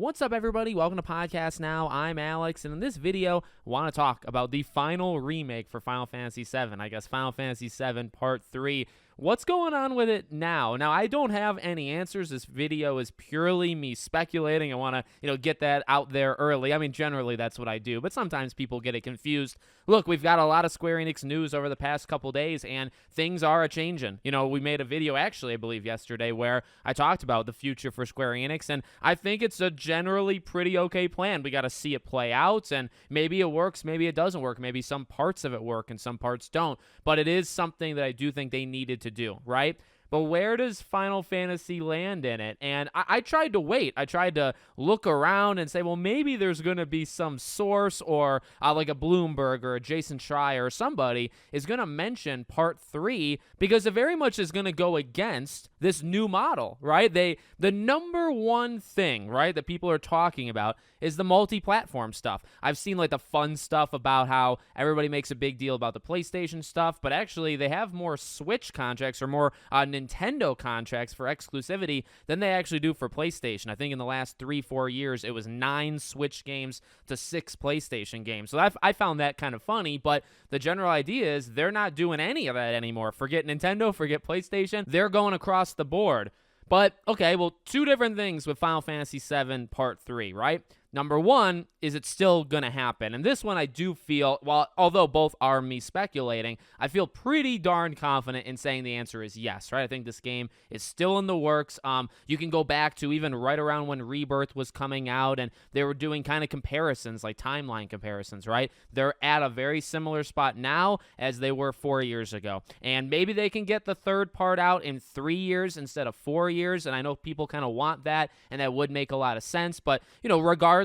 What's up, everybody? Welcome to Podcast Now. I'm Alex, and in this video, I want to talk about the final remake for Final Fantasy VII. I guess Final Fantasy VII Part 3. What's going on with it now? Now, I don't have any answers. This video is purely me speculating. I want to, get that out there early. I mean, generally, that's what I do, but sometimes people get it confused. Look, we've got a lot of Square Enix news over the past couple days, and things are a-changing. We made a video, actually, I believe yesterday, where I talked about the future for Square Enix, and I think it's a generally pretty okay plan. We got to see it play out, and maybe it works, maybe it doesn't work, maybe some parts of it work and some parts don't, but it is something that I do think they needed to do, right? But where does Final Fantasy land in it? And I tried to wait. I tried to look around and say, well, maybe there's going to be some source or like a Bloomberg or a Jason Schreier or somebody is going to mention Part 3 because it very much is going to go against this new model, right? The number one thing, right, that people are talking about is the multi-platform stuff. I've seen like the fun stuff about how everybody makes a big deal about the PlayStation stuff, but actually they have more Switch contracts or more Nintendo contracts for exclusivity than they actually do for PlayStation. I think in the last 3-4 years, it was 9 Switch games to 6 PlayStation games. So I found that kind of funny, but the general idea is they're not doing any of that anymore. Forget Nintendo, forget PlayStation. They're going across the board. But, okay, well, two different things with Final Fantasy VII Part 3, right? Number one, is it still going to happen? And this one I do feel, although both are me speculating, I feel pretty darn confident in saying the answer is yes, right? I think this game is still in the works. You can go back to even right around when Rebirth was coming out, and they were doing kind of comparisons, like timeline comparisons, right? They're at a very similar spot now as they were 4 years ago. And maybe they can get the third part out in 3 years instead of 4 years, and I know people kind of want that, and that would make a lot of sense. But, regardless,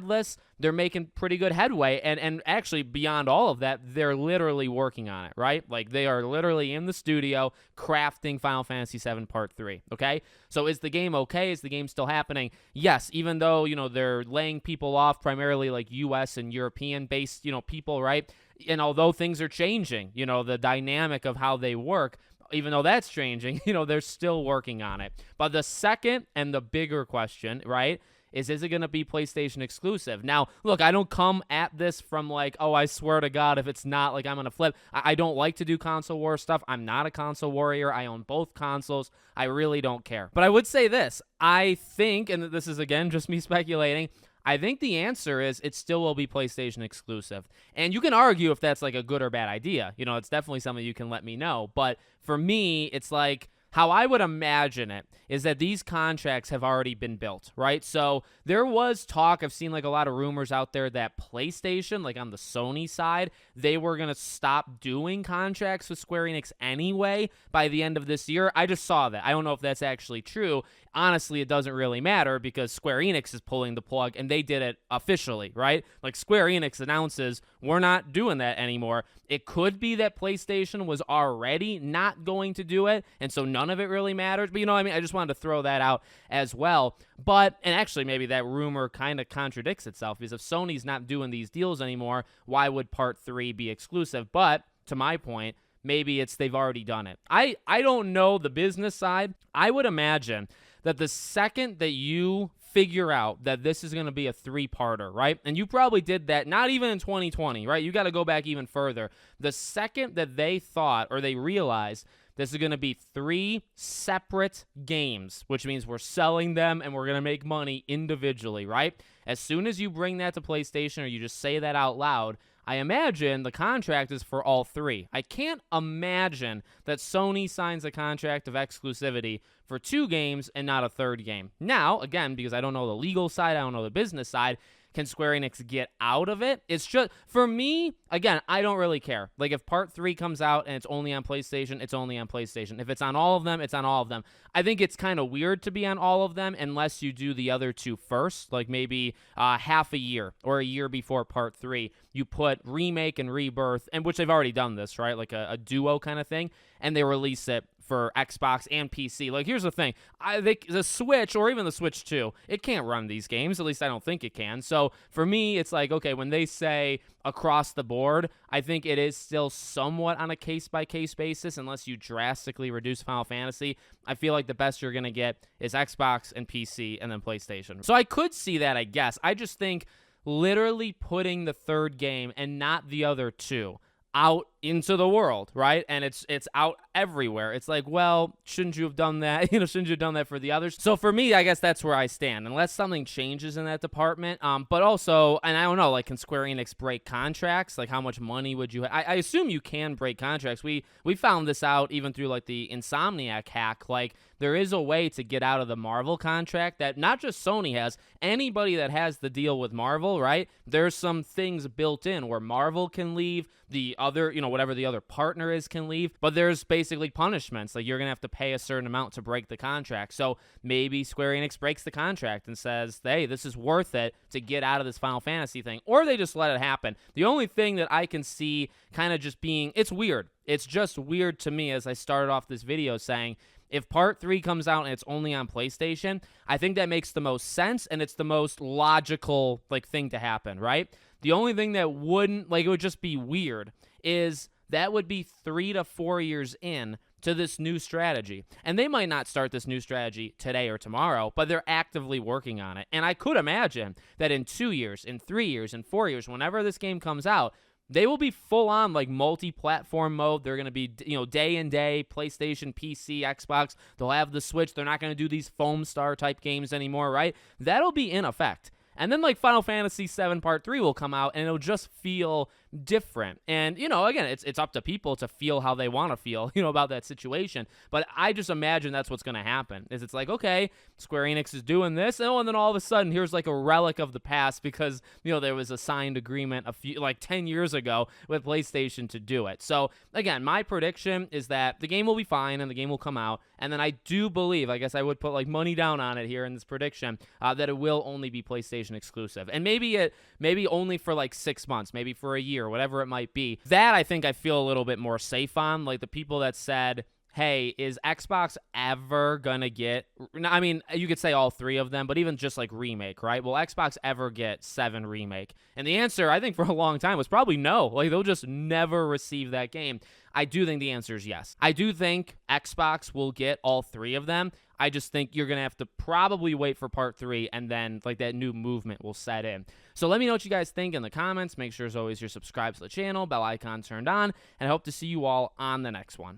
they're making pretty good headway, and actually beyond all of that, they're literally working on it, right? Like they are literally in the studio crafting Final Fantasy VII Part 3, okay? So is the game okay? Is the game still happening? Yes, even though, they're laying people off, primarily like US and European-based, people, right? And although things are changing, the dynamic of how they work, even though that's changing, they're still working on it. But the second and the bigger question, right, is it going to be PlayStation exclusive? Now, look, I don't come at this from like, oh, I swear to God, if it's not, like I'm going to flip. I don't like to do console war stuff. I'm not a console warrior. I own both consoles. I really don't care. But I would say this. I think, and this is, again, just me speculating, I think the answer is it still will be PlayStation exclusive. And you can argue if that's like a good or bad idea. It's definitely something you can let me know. But for me, it's like, how I would imagine it is that these contracts have already been built, right? So there was talk, I've seen like a lot of rumors out there that PlayStation, like on the Sony side, they were going to stop doing contracts with Square Enix anyway by the end of this year. I just saw that. I don't know if that's actually true. Honestly, it doesn't really matter because Square Enix is pulling the plug and they did it officially, right? Like Square Enix announces, we're not doing that anymore. It could be that PlayStation was already not going to do it, and so none of it really matters. But I just wanted to throw that out as well. But, and actually maybe that rumor kind of contradicts itself because if Sony's not doing these deals anymore, why would Part 3 be exclusive? But, to my point, maybe it's they've already done it. I don't know the business side. I would imagine that the second that you figure out that this is going to be a 3-parter, right? And you probably did that not even in 2020, right? You got to go back even further. The second that they thought or they realized this is going to be 3 separate games, which means we're selling them and we're going to make money individually, right? As soon as you bring that to PlayStation or you just say that out loud, I imagine the contract is for all 3. I can't imagine that Sony signs a contract of exclusivity for 2 games and not a 3rd game. Now, again, because I don't know the legal side, I don't know the business side, can Square Enix get out of it? It's just, for me, again, I don't really care. Like, if Part 3 comes out and it's only on PlayStation, it's only on PlayStation. If it's on all of them, it's on all of them. I think it's kind of weird to be on all of them unless you do the other 2 first, like maybe half a year or a year before Part 3. You put Remake and Rebirth, and which they've already done this, right? Like a duo kind of thing, and they release it for Xbox and PC. Like, here's the thing. I think the Switch, or even the Switch 2, it can't run these games. At least I don't think it can. So for me, it's like, okay, when they say across the board, I think it is still somewhat on a case-by-case basis unless you drastically reduce Final Fantasy. I feel like the best you're going to get is Xbox and PC and then PlayStation. So I could see that, I guess. I just think literally putting the third game and not the other two out into the world, right? And it's out everywhere. It's like, well, shouldn't you have done that? Shouldn't you have done that for the others? So for me, I guess that's where I stand, unless something changes in that department. But also, and I don't know, like, can Square Enix break contracts? Like, how much money would you I assume you can break contracts. We found this out even through, like, the Insomniac hack. Like, there is a way to get out of the Marvel contract that not just Sony has. Anybody that has the deal with Marvel, right? There's some things built in where Marvel can leave, the other, whatever the other partner is can leave, but there's basically punishments. Like, you're going to have to pay a certain amount to break the contract. So maybe Square Enix breaks the contract and says, hey, this is worth it to get out of this Final Fantasy thing, or they just let it happen. The only thing that I can see kind of just being, it's weird. It's just weird to me, as I started off this video saying, if Part 3 comes out and it's only on PlayStation, I think that makes the most sense, and it's the most logical, like, thing to happen, right? The only thing that wouldn't, like, it would just be weird, is that would be 3 to 4 years in to this new strategy. And they might not start this new strategy today or tomorrow, but they're actively working on it. And I could imagine that in 2 years, in 3 years, in 4 years, whenever this game comes out, they will be full on, like, multi-platform mode. They're going to be, day and day, PlayStation, PC, Xbox. They'll have the Switch. They're not going to do these Foam Star type games anymore, right? That'll be in effect. And then, like, Final Fantasy VII Part 3 will come out, and it'll just feel different. And, again, it's up to people to feel how they want to feel, about that situation. But I just imagine that's what's going to happen, is it's like, okay, Square Enix is doing this, and then all of a sudden, here's, like, a relic of the past because, there was a signed agreement 10 years ago with PlayStation to do it. So, again, my prediction is that the game will be fine, and the game will come out. And then I do believe, I guess I would put, like, money down on it here in this prediction, that it will only be PlayStation exclusive. And maybe only for, like, 6 months, maybe for a year, whatever it might be. That I think I feel a little bit more safe on. Like, the people that said, hey, is Xbox ever gonna get, I mean, you could say all three of them, but even just like Remake, right? Will Xbox ever get 7 Remake? And the answer, I think, for a long time was probably no. Like, they'll just never receive that game. I do think the answer is yes. I do think Xbox will get all 3 of them. I just think you're going to have to probably wait for Part 3, and then, like, that new movement will set in. So let me know what you guys think in the comments. Make sure, as always, you're subscribed to the channel, bell icon turned on, and I hope to see you all on the next one.